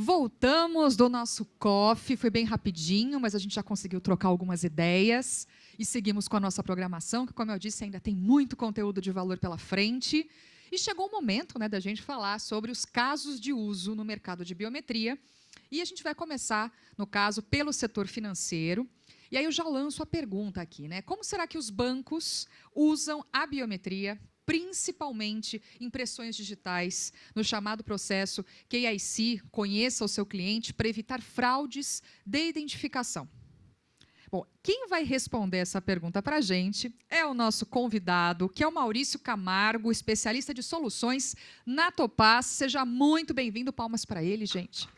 Voltamos do nosso coffee, foi bem rapidinho, mas a gente já conseguiu trocar algumas ideias e seguimos com a nossa programação, que, como eu disse, ainda tem muito conteúdo de valor pela frente. E chegou o momento, né, da gente falar sobre os casos de uso no mercado de biometria. E a gente vai começar, no caso, pelo setor financeiro. E aí eu já lanço a pergunta aqui, né? Como será que os bancos usam a biometria, principalmente impressões digitais, no chamado processo KYC, conheça o seu cliente, para evitar fraudes de identificação? Bom, quem vai responder essa pergunta para a gente é o nosso convidado, que é o Maurício Camargo, especialista de soluções na Topaz. Seja muito bem-vindo. Palmas para ele, gente.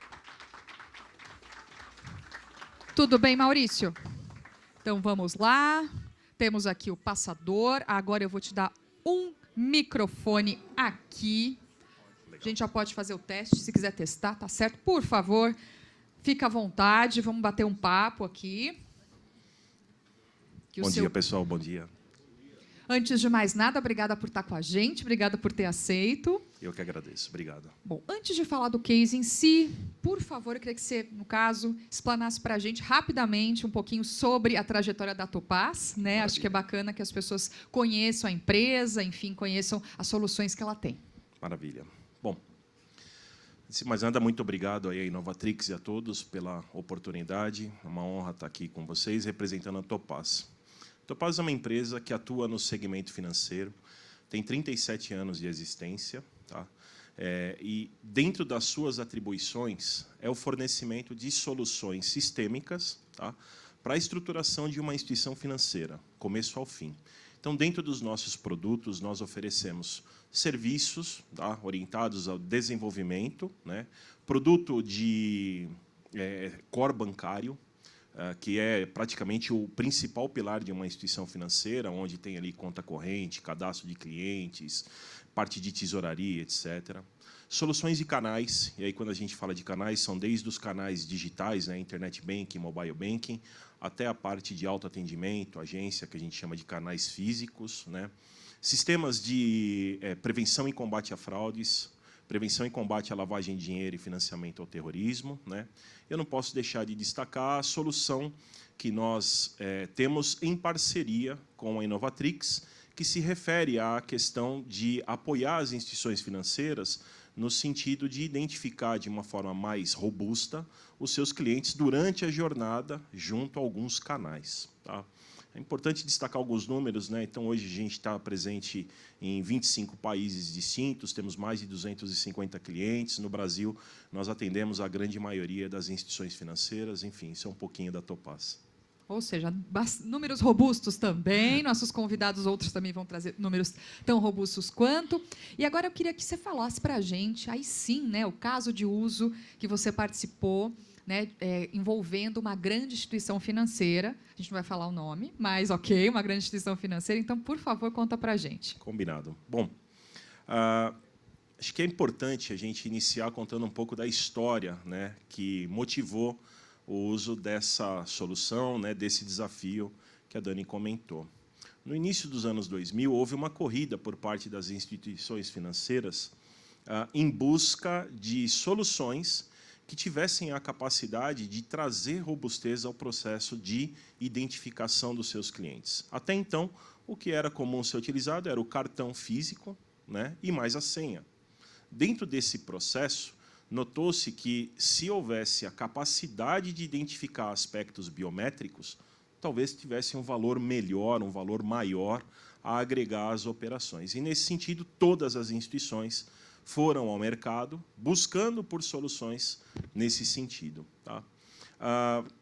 Tudo bem, Maurício? Então, vamos lá. Temos aqui o passador. Agora eu vou te dar um microfone aqui. A gente já pode fazer o teste, se quiser testar, tá certo? Por favor, fica à vontade. Vamos bater um papo aqui. Bom dia, pessoal. Bom dia. Antes de mais nada, obrigada por estar com a gente, obrigada por ter aceito. Eu que agradeço. Obrigado. Bom, antes de falar do case em si, por favor, eu queria que você, no caso, explanasse para a gente rapidamente um pouquinho sobre a trajetória da Topaz, né? Maravilha. Acho que é bacana que as pessoas conheçam a empresa, enfim, conheçam as soluções que ela tem. Maravilha. Bom, antes de mais nada, muito obrigado aí à Inovatrix e a todos pela oportunidade. É uma honra estar aqui com vocês, representando a Topaz. Topaz é uma empresa que atua no segmento financeiro, tem 37 anos de existência, tá? E dentro das suas atribuições é o fornecimento de soluções sistêmicas, tá? Para a estruturação de uma instituição financeira, começo ao fim. Então, dentro dos nossos produtos, nós oferecemos serviços, tá? Orientados ao desenvolvimento, né? Produto de core bancário, que é praticamente o principal pilar de uma instituição financeira, onde tem ali conta corrente, cadastro de clientes, parte de tesouraria, etc. Soluções de canais, e aí quando a gente fala de canais, são desde os canais digitais, né, internet banking, mobile banking, até a parte de autoatendimento, agência, que a gente chama de canais físicos, né? Sistemas de prevenção e combate a fraudes, prevenção e combate à lavagem de dinheiro e financiamento ao terrorismo, né? Eu não posso deixar de destacar a solução que nós temos em parceria com a Inovatrix, que se refere à questão de apoiar as instituições financeiras no sentido de identificar de uma forma mais robusta os seus clientes durante a jornada junto a alguns canais, tá? É importante destacar alguns números, né? Então, hoje a gente está presente em 25 países distintos, temos mais de 250 clientes. No Brasil, nós atendemos a grande maioria das instituições financeiras. Enfim, isso é um pouquinho da Topaz. Ou seja, números robustos também. Nossos convidados, outros também vão trazer números tão robustos quanto. E agora eu queria que você falasse para a gente, aí sim, né, o caso de uso que você participou, né, envolvendo uma grande instituição financeira. A gente não vai falar o nome, mas ok, uma grande instituição financeira. Então, por favor, conta para a gente. Combinado. Bom, acho que é importante a gente iniciar contando um pouco da história, né, que motivou o uso dessa solução, né, desse desafio que a Dani comentou. No início dos anos 2000, houve uma corrida por parte das instituições financeiras em busca de soluções que tivessem a capacidade de trazer robustez ao processo de identificação dos seus clientes. Até então, o que era comum ser utilizado era o cartão físico, né, e mais a senha. Dentro desse processo, notou-se que, se houvesse a capacidade de identificar aspectos biométricos, talvez tivesse um valor melhor, um valor maior a agregar às operações. E, nesse sentido, todas as instituições foram ao mercado buscando por soluções nesse sentido, tá?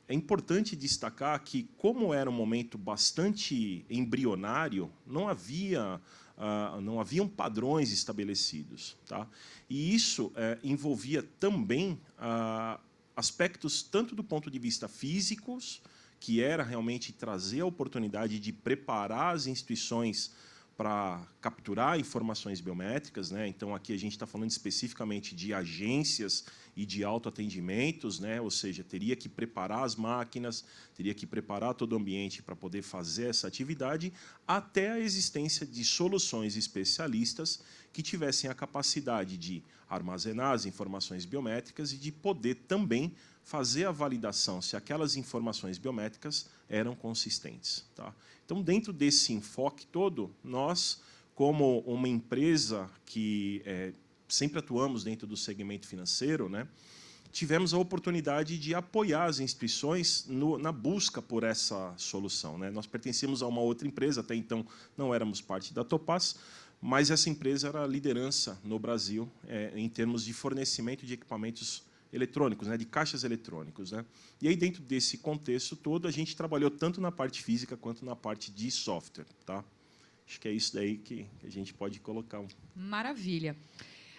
É importante destacar que, como era um momento bastante embrionário, não haviam padrões estabelecidos, tá? E isso envolvia também aspectos tanto do ponto de vista físicos, que era realmente trazer a oportunidade de preparar as instituições para capturar informações biométricas, né? Então, aqui a gente está falando especificamente de agências e de autoatendimentos, né? Ou seja, teria que preparar as máquinas, teria que preparar todo o ambiente para poder fazer essa atividade, até a existência de soluções especialistas que tivessem a capacidade de armazenar as informações biométricas e de poder também fazer a validação se aquelas informações biométricas eram consistentes. Tá? Então, dentro desse enfoque todo, nós, como uma empresa que sempre atuamos dentro do segmento financeiro, né, tivemos a oportunidade de apoiar as instituições na busca por essa solução. Né? Nós pertencíamos a uma outra empresa, até então não éramos parte da Topaz, mas essa empresa era a liderança no Brasil em termos de fornecimento de equipamentos eletrônicos, né, de caixas eletrônicos. Né? E aí, dentro desse contexto todo, a gente trabalhou tanto na parte física quanto na parte de software. Tá? Acho que é isso daí que a gente pode colocar. Maravilha.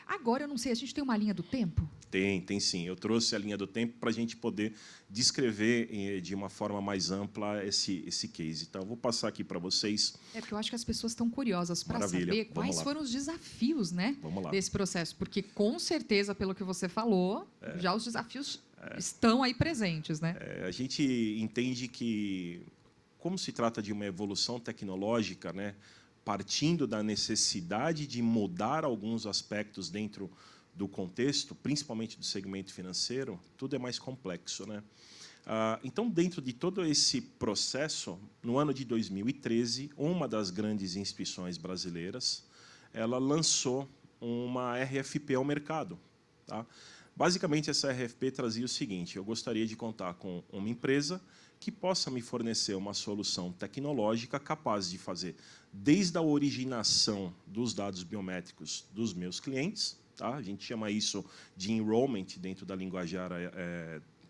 Agora, eu não sei, a gente tem uma linha do tempo? Tem sim. Eu trouxe a linha do tempo para a gente poder descrever de uma forma mais ampla esse case. Então, eu vou passar aqui para vocês. Porque eu acho que as pessoas estão curiosas para saber quais foram os desafios, né, desse processo. Porque, com certeza, pelo que você falou, já os desafios estão aí presentes. Né? A gente entende que, como se trata de uma evolução tecnológica, né, partindo da necessidade de mudar alguns aspectos dentro do contexto, principalmente do segmento financeiro, tudo é mais complexo. Né? Então, dentro de todo esse processo, no ano de 2013, uma das grandes instituições brasileiras ela lançou uma RFP ao mercado. Tá? Basicamente, essa RFP trazia o seguinte: eu gostaria de contar com uma empresa que possa me fornecer uma solução tecnológica capaz de fazer desde a originação dos dados biométricos dos meus clientes, tá? A gente chama isso de enrollment dentro da linguajar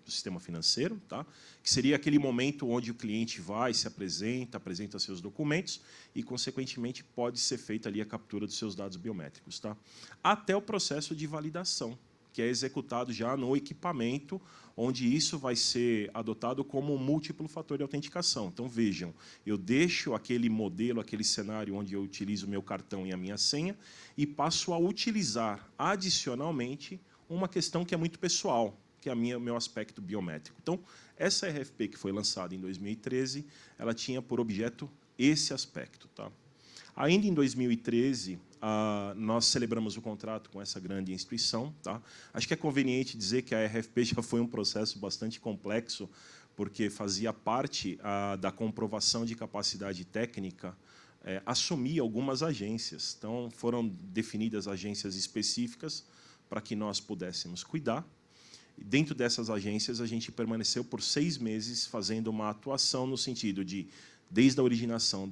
do sistema financeiro, tá? Que seria aquele momento onde o cliente vai, se apresenta seus documentos e, consequentemente, pode ser feita ali a captura dos seus dados biométricos, tá? Até o processo de validação, que é executado já no equipamento, onde isso vai ser adotado como um múltiplo fator de autenticação. Então, vejam, eu deixo aquele modelo, aquele cenário onde eu utilizo o meu cartão e a minha senha e passo a utilizar, adicionalmente, uma questão que é muito pessoal, que é o meu aspecto biométrico. Então, essa RFP que foi lançada em 2013, ela tinha por objeto esse aspecto. Tá? Ainda em 2013, nós celebramos o contrato com essa grande instituição. Tá? Acho que é conveniente dizer que a RFP já foi um processo bastante complexo, porque fazia parte da comprovação de capacidade técnica, assumir algumas agências. Então, foram definidas agências específicas para que nós pudéssemos cuidar. E dentro dessas agências, a gente permaneceu por 6 meses fazendo uma atuação no sentido de desde a originação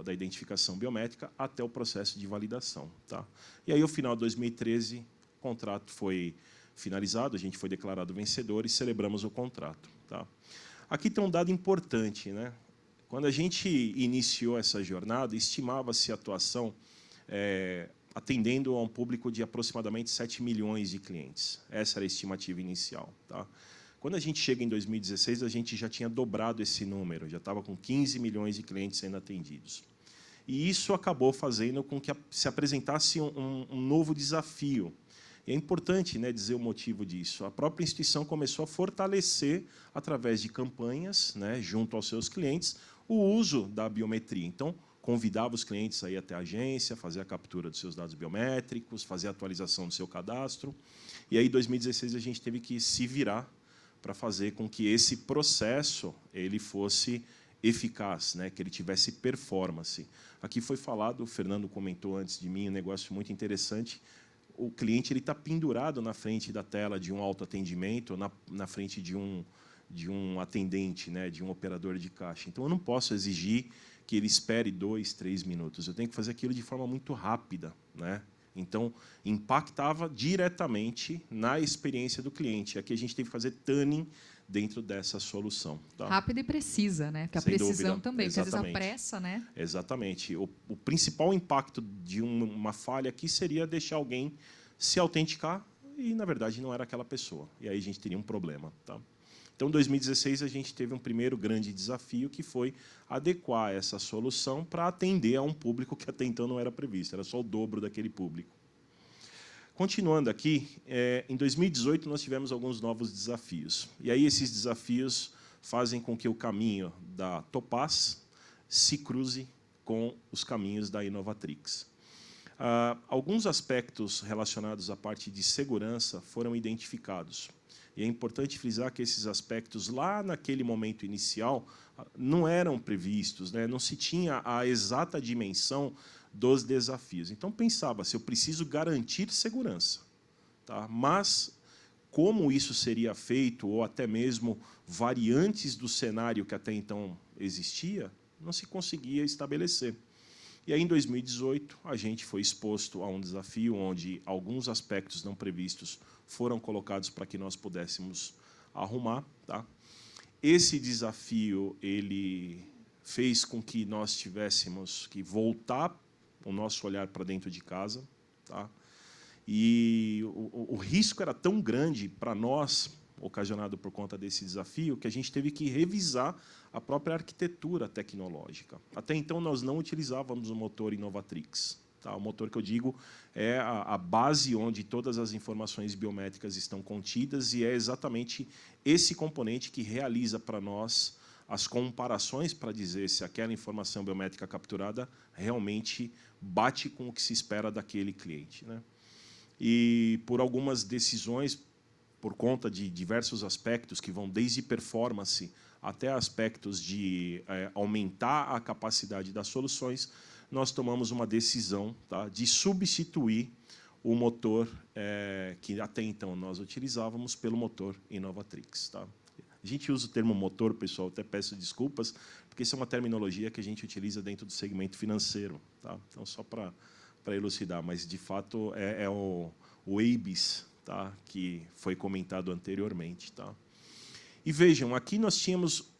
da identificação biométrica até o processo de validação. Tá? E aí, ao final de 2013, o contrato foi finalizado, a gente foi declarado vencedor e celebramos o contrato. Tá? Aqui tem um dado importante. Né? Quando a gente iniciou essa jornada, estimava-se a atuação atendendo a um público de aproximadamente 7 milhões de clientes. Essa era a estimativa inicial. Tá? Quando a gente chega em 2016, a gente já tinha dobrado esse número, já estava com 15 milhões de clientes sendo atendidos. E isso acabou fazendo com que se apresentasse um novo desafio. E é importante, né, dizer o motivo disso. A própria instituição começou a fortalecer, através de campanhas, né, junto aos seus clientes, o uso da biometria. Então, convidava os clientes a ir até a agência, fazer a captura dos seus dados biométricos, fazer a atualização do seu cadastro. E aí, em 2016, a gente teve que se virar para fazer com que esse processo ele fosse eficaz, né, que ele tivesse performance. Aqui foi falado, o Fernando comentou antes de mim, um negócio muito interessante. O cliente ele está pendurado na frente da tela de um autoatendimento, na frente de um atendente, né, de um operador de caixa. Então, eu não posso exigir que ele espere 2, 3 minutos. Eu tenho que fazer aquilo de forma muito rápida, né? Então, impactava diretamente na experiência do cliente. Aqui a gente teve que fazer tuning dentro dessa solução. Tá? Rápida e precisa, né? Porque a Sem precisão dúvida. também, porque às vezes a Exatamente. pressa, né? Exatamente. O principal impacto de uma falha aqui seria deixar alguém se autenticar e, na verdade, não era aquela pessoa. E aí a gente teria um problema. Tá? Então, em 2016, a gente teve um primeiro grande desafio, que foi adequar essa solução para atender a um público que até então não era previsto, era só o dobro daquele público. Continuando aqui, em 2018, nós tivemos alguns novos desafios. E aí esses desafios fazem com que o caminho da Topaz se cruze com os caminhos da Inovatrix. Alguns aspectos relacionados à parte de segurança foram identificados. E é importante frisar que esses aspectos, lá naquele momento inicial, não eram previstos, né? Não se tinha a exata dimensão dos desafios. Então, pensava-se, eu preciso garantir segurança. Tá? Mas, como isso seria feito, ou até mesmo variantes do cenário que até então existia, não se conseguia estabelecer. E aí, em 2018, a gente foi exposto a um desafio onde alguns aspectos não previstos foram colocados para que nós pudéssemos arrumar. Tá? Esse desafio ele fez com que nós tivéssemos que voltar o nosso olhar para dentro de casa. Tá? E o risco era tão grande para nós, ocasionado por conta desse desafio, que a gente teve que revisar a própria arquitetura tecnológica. Até então, nós não utilizávamos o motor Inovatrix. Tá? O motor que eu digo é a base onde todas as informações biométricas estão contidas, e é exatamente esse componente que realiza para nós as comparações para dizer se aquela informação biométrica capturada realmente bate com o que se espera daquele cliente, né? E, por algumas decisões, por conta de diversos aspectos que vão desde performance até aspectos de aumentar a capacidade das soluções, nós tomamos uma decisão, tá, de substituir o motor que até então nós utilizávamos pelo motor Inovatrix. Tá? A gente usa o termo motor, pessoal, até peço desculpas, porque isso é uma terminologia que a gente utiliza dentro do segmento financeiro. Tá? Então, só para elucidar, mas, de fato, é o ABIS, tá? Que foi comentado anteriormente. Tá? E vejam, aqui nós tínhamos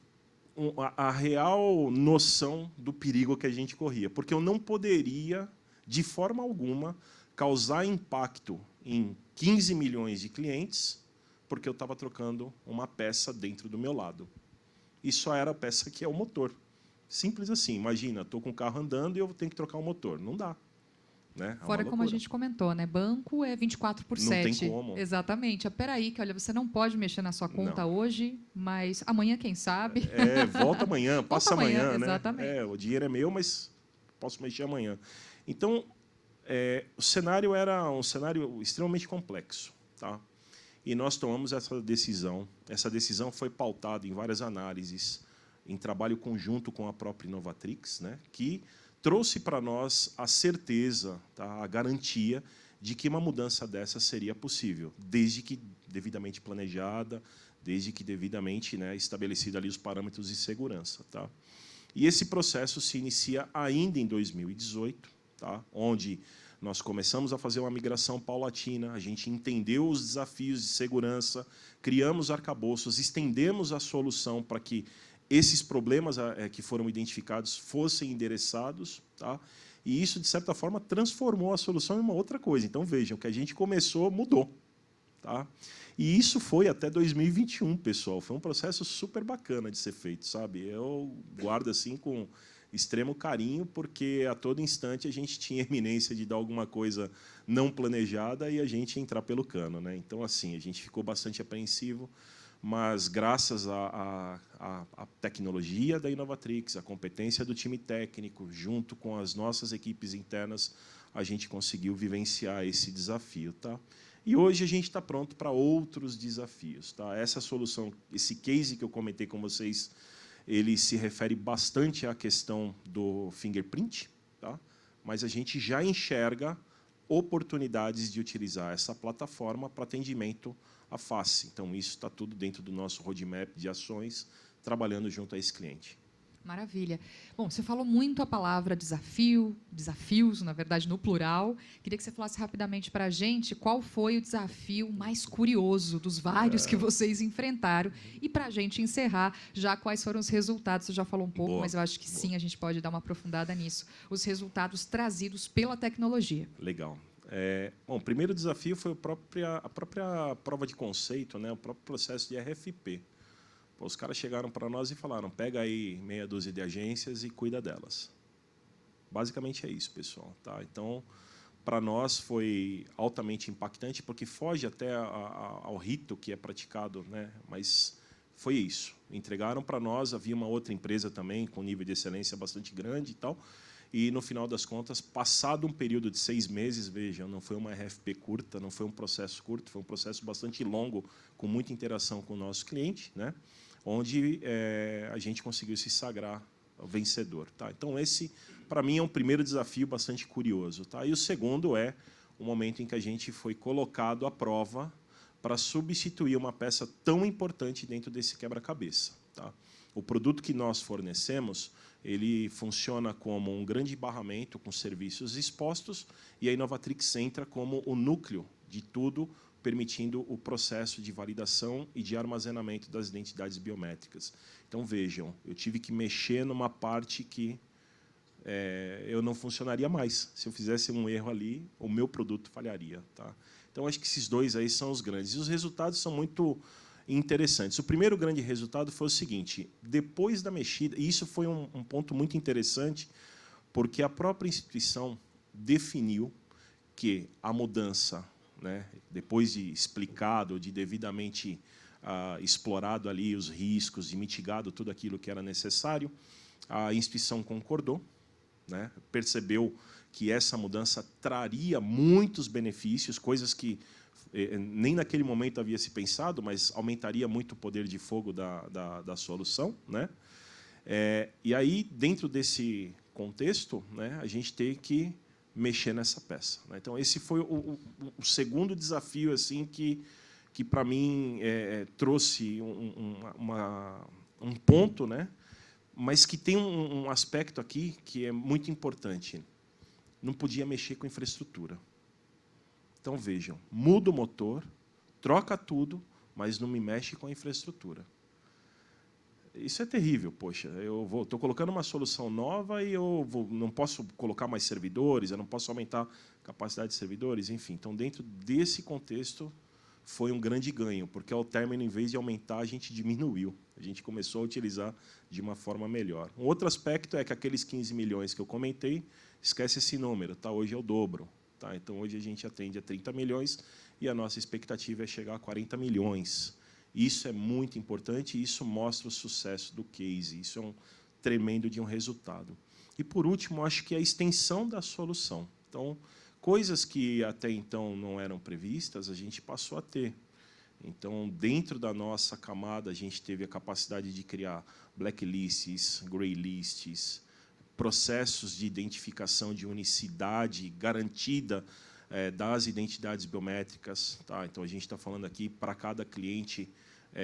a real noção do perigo que a gente corria, porque eu não poderia, de forma alguma, causar impacto em 15 milhões de clientes porque eu estava trocando uma peça dentro do meu lado. E só era a peça que é o motor. Simples assim. Imagina, estou com o carro andando e eu tenho que trocar o motor. Não dá. Né? É Fora como a gente comentou, né? Banco é 24 por 7. Não tem como. Exatamente. Peraí, que olha, você não pode mexer na sua conta não. Hoje, mas amanhã, quem sabe? Volta amanhã, passa amanhã. Né? Exatamente. O dinheiro é meu, mas posso mexer amanhã. Então, o cenário era um cenário extremamente complexo. Tá? E nós tomamos essa decisão. Essa decisão foi pautada em várias análises, em trabalho conjunto com a própria Inovatrix, né, que trouxe para nós a certeza, tá, a garantia de que uma mudança dessa seria possível, desde que devidamente planejada, desde que devidamente, né, estabelecida ali os parâmetros de segurança. Tá? E esse processo se inicia ainda em 2018, tá, onde nós começamos a fazer uma migração paulatina, a gente entendeu os desafios de segurança, criamos arcabouços, estendemos a solução para que esses problemas que foram identificados fossem endereçados. Tá? E isso, de certa forma, transformou a solução em uma outra coisa. Então, vejam, o que a gente começou mudou. Tá? E isso foi até 2021, pessoal. Foi um processo super bacana de ser feito. Sabe? Eu guardo assim com extremo carinho, porque a todo instante a gente tinha iminência de dar alguma coisa não planejada e a gente entrar pelo cano, né? Então, assim, a gente ficou bastante apreensivo, mas, graças à tecnologia da Inovatrix, a competência do time técnico, junto com as nossas equipes internas, a gente conseguiu vivenciar esse desafio. Tá? E hoje a gente está pronto para outros desafios. Tá? Essa solução, esse case que eu comentei com vocês, ele se refere bastante à questão do fingerprint, tá? Mas a gente já enxerga oportunidades de utilizar essa plataforma para atendimento à face. Então, isso está tudo dentro do nosso roadmap de ações, trabalhando junto a esse cliente. Maravilha. Bom, você falou muito a palavra desafio, desafios, na verdade, no plural. Queria que você falasse rapidamente para a gente qual foi o desafio mais curioso dos vários que vocês enfrentaram. E, para a gente encerrar, já quais foram os resultados? Você já falou um pouco, mas eu acho que sim, a gente pode dar uma aprofundada nisso. Os resultados trazidos pela tecnologia. Legal. Bom, o primeiro desafio foi a própria prova de conceito, né, o próprio processo de RFP. Os caras chegaram para nós e falaram, pega aí meia dúzia de agências e cuida delas. Basicamente é isso, pessoal. Tá? Então, para nós foi altamente impactante, porque foge até ao rito que é praticado, né? Mas foi isso. Entregaram para nós, havia uma outra empresa também, com nível de excelência bastante grande e tal, E, no final das contas, passado um período de 6 meses, vejam, não foi uma RFP curta, não foi um processo curto, foi um processo bastante longo, com muita interação com o nosso cliente, né? Onde a gente conseguiu se sagrar vencedor. Tá? Então, esse, para mim, é um primeiro desafio bastante curioso. Tá? E o segundo é o momento em que a gente foi colocado à prova para substituir uma peça tão importante dentro desse quebra-cabeça. Tá? O produto que nós fornecemos, ele funciona como um grande barramento com serviços expostos, e a Inovatrix entra como o núcleo de tudo, permitindo o processo de validação e de armazenamento das identidades biométricas. Então, vejam, eu tive que mexer numa parte que eu não funcionaria mais. Se eu fizesse um erro ali, o meu produto falharia. Tá? Então, acho que esses dois aí são os grandes. E os resultados são muito interessantes. O primeiro grande resultado foi o seguinte: depois da mexida, e isso foi um ponto muito interessante, porque a própria instituição definiu que a mudança, né, depois de explicado, de devidamente explorado ali os riscos e mitigado tudo aquilo que era necessário, a instituição concordou, né, percebeu que essa mudança traria muitos benefícios, coisas que nem naquele momento havia se pensado, mas aumentaria muito o poder de fogo da solução, né? E aí, dentro desse contexto, né, a gente tem que mexer nessa peça. Né? Então, esse foi o segundo desafio assim que para mim trouxe um ponto, né? Mas que tem um aspecto aqui que é muito importante. Não podia mexer com infraestrutura. Então, vejam, muda o motor, troca tudo, mas não me mexe com a infraestrutura. Isso é terrível, poxa. Eu estou colocando uma solução nova e não posso colocar mais servidores, eu não posso aumentar a capacidade de servidores, enfim. Então, dentro desse contexto, foi um grande ganho, porque, ao término, em vez de aumentar, a gente diminuiu. A gente começou a utilizar de uma forma melhor. Um outro aspecto é que aqueles 15 milhões que eu comentei, esquece esse número, tá? Hoje é o dobro. Tá? Então, hoje a gente atende a 30 milhões e a nossa expectativa é chegar a 40 milhões. Isso é muito importante e isso mostra o sucesso do case. Isso é um tremendo de um resultado. E, por último, acho que a extensão da solução. Então, coisas que até então não eram previstas, a gente passou a ter. Então, dentro da nossa camada, a gente teve a capacidade de criar blacklists, greylists, processos de identificação de unicidade garantida das identidades biométricas. Tá? Então, a gente está falando aqui, para cada cliente,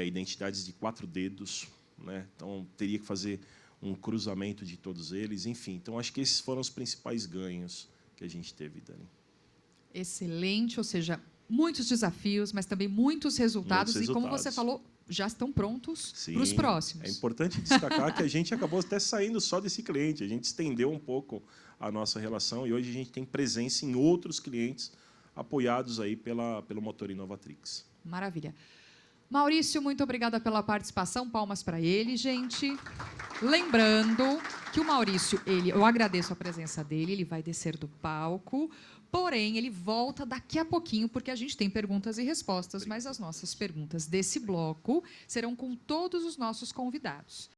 identidades de 4 dedos. Né? Então, teria que fazer um cruzamento de todos eles. Enfim, então, acho que esses foram os principais ganhos que a gente teve, Dani. Excelente, ou seja, muitos desafios, mas também muitos resultados. E, como você falou, já estão prontos para os próximos. É importante destacar que a gente acabou até saindo só desse cliente. A gente estendeu um pouco a nossa relação e hoje a gente tem presença em outros clientes apoiados aí pelo motor Inovatrix. Maravilha. Maurício, muito obrigada pela participação. Palmas para ele, gente. Lembrando que o Maurício, eu agradeço a presença dele, ele vai descer do palco, porém, ele volta daqui a pouquinho, porque a gente tem perguntas e respostas, mas as nossas perguntas desse bloco serão com todos os nossos convidados.